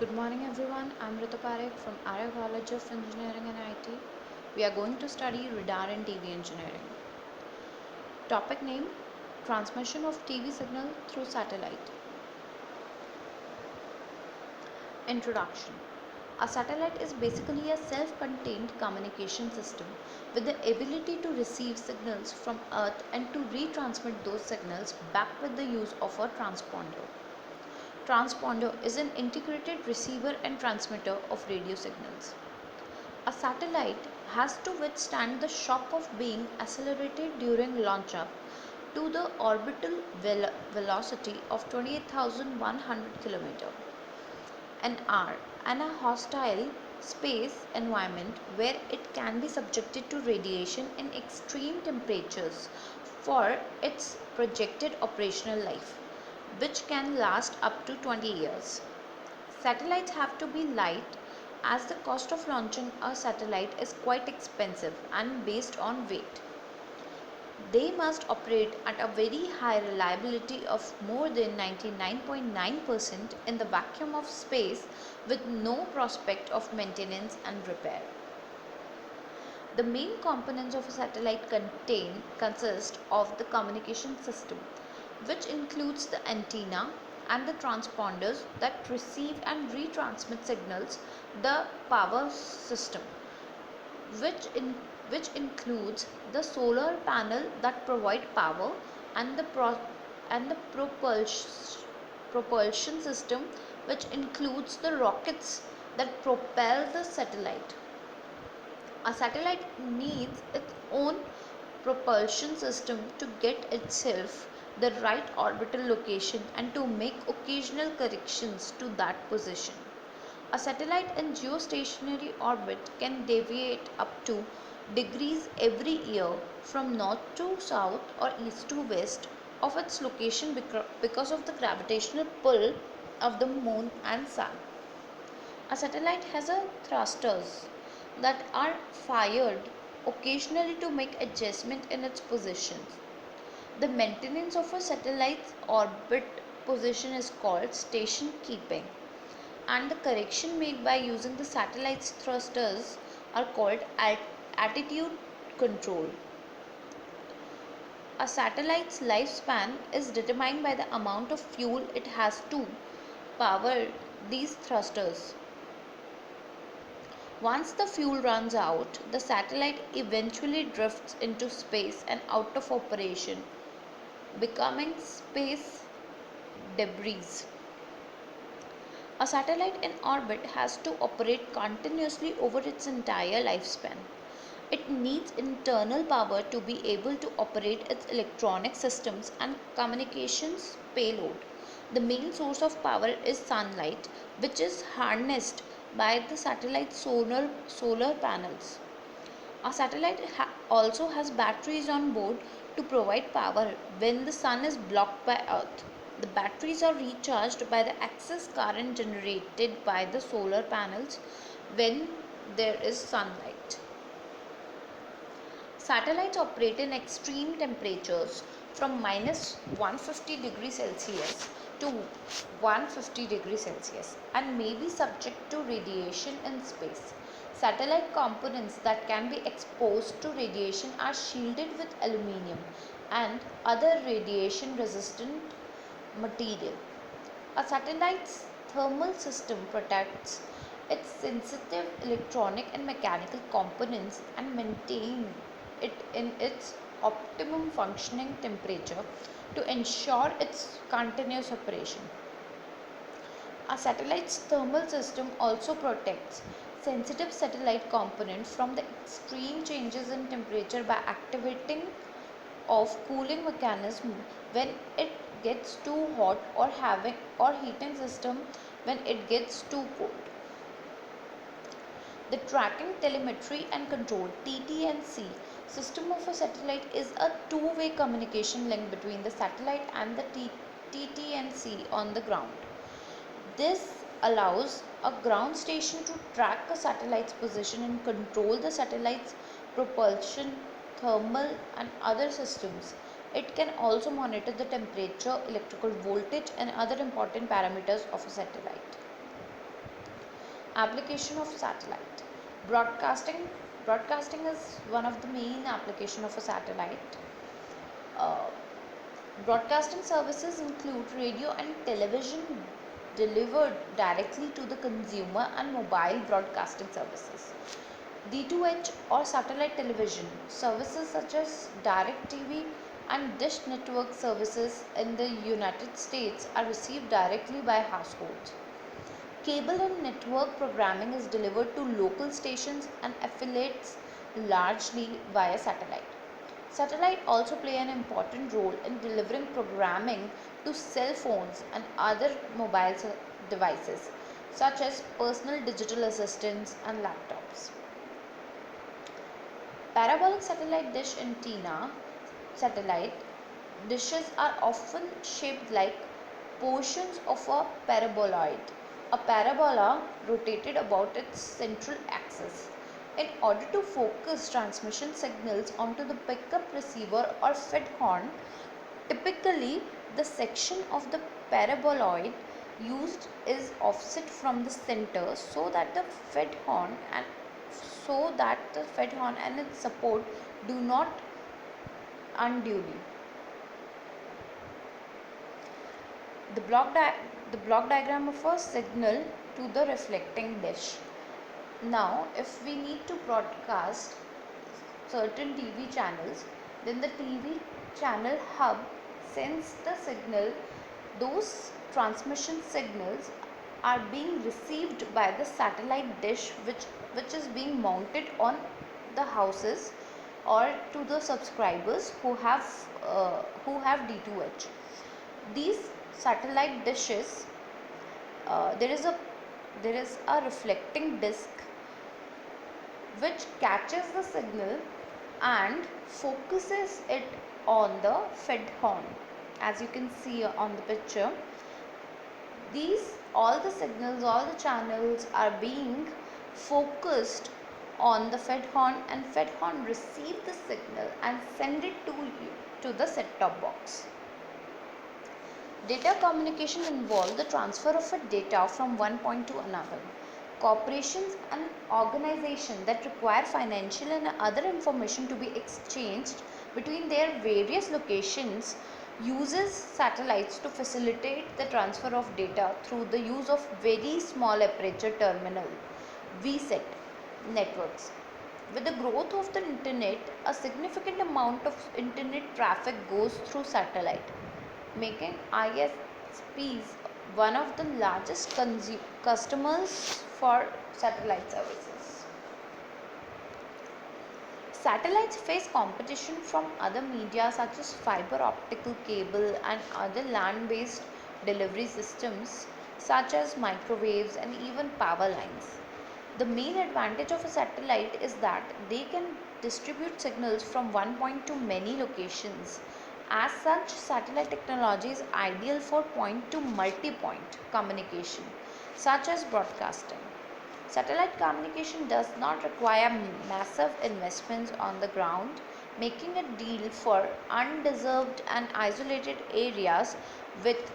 Good morning everyone, I'm Ritu Parekh from Arya College of Engineering and IT. We are going to study radar and TV engineering. Topic name: Transmission of TV signal through satellite. Introduction. A satellite is basically a self-contained communication system with the ability to receive signals from Earth and to retransmit those signals back with the use of a transponder. Transponder is an integrated receiver and transmitter of radio signals. A satellite has to withstand the shock of being accelerated during launch up to the orbital velocity of 28,100 km an hour and a hostile space environment where it can be subjected to radiation in extreme temperatures for its projected operational life, which can last up to 20 years. Satellites have to be light as the cost of launching a satellite is quite expensive and based on weight. They must operate at a very high reliability of more than 99.9% in the vacuum of space with no prospect of maintenance and repair. The main components of a satellite consist of the communication system, which includes the antenna and the transponders that receive and retransmit signals, the power system, which in which includes the solar panel that provide power and the propulsion system, which includes the rockets that propel the satellite. A satellite needs its own propulsion system to get itself the right orbital location and to make occasional corrections to that position. A satellite in geostationary orbit can deviate up to degrees every year from north to south or east to west of its location because of the gravitational pull of the moon and sun. A satellite has a thrusters that are fired occasionally to make adjustment in its position. The maintenance of a satellite's orbit position is called station keeping, and the correction made by using the satellite's thrusters are called attitude control. A satellite's lifespan is determined by the amount of fuel it has to power these thrusters. Once the fuel runs out, the satellite eventually drifts into space and out of operation, becoming space debris. A satellite in orbit has to operate continuously over its entire lifespan. It needs internal power to be able to operate its electronic systems and communications payload. The main source of power is sunlight, which is harnessed by the satellite's solar panels. A satellite also has batteries on board to provide power when the sun is blocked by Earth. The batteries are recharged by the excess current generated by the solar panels when there is sunlight. Satellites operate in extreme temperatures from minus 150 degrees Celsius to 150 degrees Celsius and may be subject to radiation in space. Satellite components that can be exposed to radiation are shielded with aluminium and other radiation resistant material. A satellite's thermal system protects its sensitive electronic and mechanical components and maintain it in its optimum functioning temperature to ensure its continuous operation. A satellite's thermal system also protects sensitive satellite components from the extreme changes in temperature by activating of cooling mechanism when it gets too hot or heating system when it gets too cold. The tracking, telemetry and control (TT&C) system of a satellite is a two-way communication link between the satellite and the TT&C on the ground. This allows a ground station to track a satellite's position and control the satellite's propulsion, thermal and other systems. It can also monitor the temperature, electrical voltage and other important parameters of a satellite. Application of satellite. Broadcasting. Broadcasting is one of the main application of a satellite. Uh, Broadcasting services include radio and television delivered directly to the consumer and mobile broadcasting services. D2H or satellite television services such as DirecTV and Dish Network services in the United States are received directly by households. Cable and network programming is delivered to local stations and affiliates largely via satellite. Satellite also play an important role in delivering programming to cell phones and other mobile devices such as personal digital assistants and laptops. Parabolic satellite dish antenna satellite dishes are often shaped like portions of a paraboloid. A parabola rotated about its central axis. In order to focus transmission signals onto the pickup receiver or fed horn, typically the section of the paraboloid used is offset from the center so that the fed horn and its support do not unduly. The block diagram of a signal to the reflecting dish. Now, if we need to broadcast certain TV channels, then the TV channel hub sends the signal. Those transmission signals are being received by the satellite dish, which is being mounted on the houses or to the subscribers who have D2H. These satellite dishes, there is a reflecting disc which catches the signal and focuses it on the fed horn. As you can see on the picture, all the signals, all the channels are being focused on the fed horn, and fed horn receive the signal and send it to the set top box. Data communication involves the transfer of a data from one point to another. Corporations and organizations that require financial and other information to be exchanged between their various locations uses satellites to facilitate the transfer of data through the use of very small aperture terminal VSAT networks. With the growth of the internet, a significant amount of internet traffic goes through satellite, making ISPs one of the largest customers for satellite services. Satellites face competition from other media such as fiber optical cable and other land-based delivery systems such as microwaves and even power lines. The main advantage of a satellite is that they can distribute signals from one point to many locations. As such, satellite technology is ideal for point to multi-point communication, such as broadcasting. Satellite communication does not require massive investments on the ground, making it ideal for undeserved and isolated areas with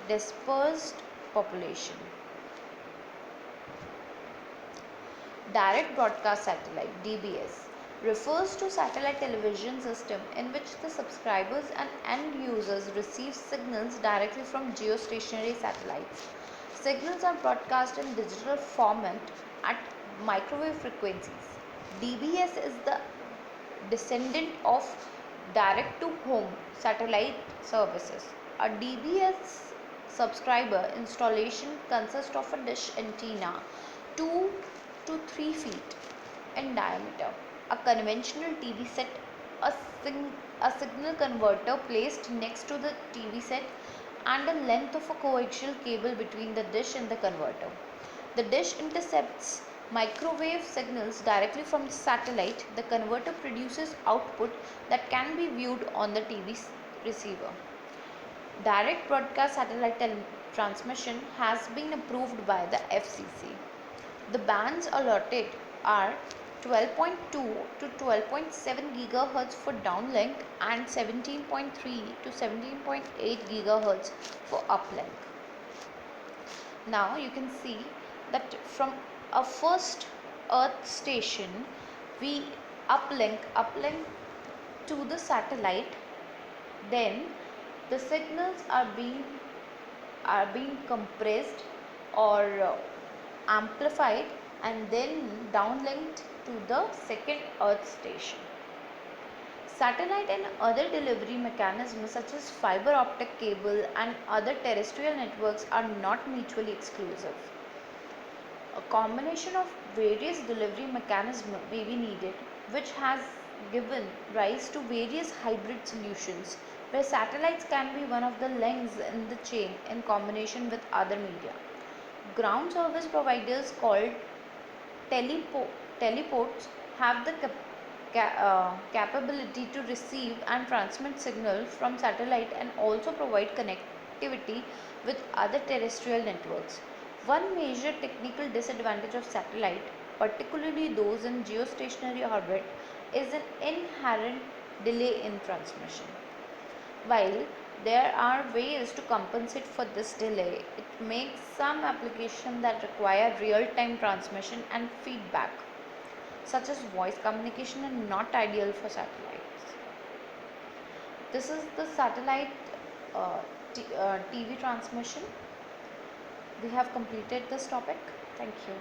dispersed population. Direct Broadcast Satellite (DBS) refers to satellite television system in which the subscribers and end users receive signals directly from geostationary satellites. Signals are broadcast in digital format at microwave frequencies. DBS is the descendant of direct to home satellite services. A DBS subscriber installation consists of a dish antenna 2 to 3 feet in diameter, a conventional TV set, a signal converter placed next to the TV set, and a length of a coaxial cable between the dish and the converter. The dish intercepts microwave signals directly from the satellite. The converter produces output that can be viewed on the TV receiver. Direct broadcast satellite transmission has been approved by the FCC. The bands allotted are 12.2 to 12.7 GHz for downlink and 17.3 to 17.8 GHz for uplink. Now you can see that from a first Earth station, we uplink to the satellite. Then the signals are being compressed or amplified and then downlinked to the second Earth station. Satellite and other delivery mechanisms such as fiber optic cable and other terrestrial networks are not mutually exclusive. A combination of various delivery mechanisms may be needed, which has given rise to various hybrid solutions where satellites can be one of the links in the chain in combination with other media. Ground service providers called telepo- teleports have the capability to receive and transmit signal from satellite and also provide connectivity with other terrestrial networks. One major technical disadvantage of satellite, particularly those in geostationary orbit, is an inherent delay in transmission. While there are ways to compensate for this delay, it makes some applications that require real-time transmission and feedback, such as voice communication, are not ideal for satellites. This is the satellite TV transmission. We have completed this topic. Thank you.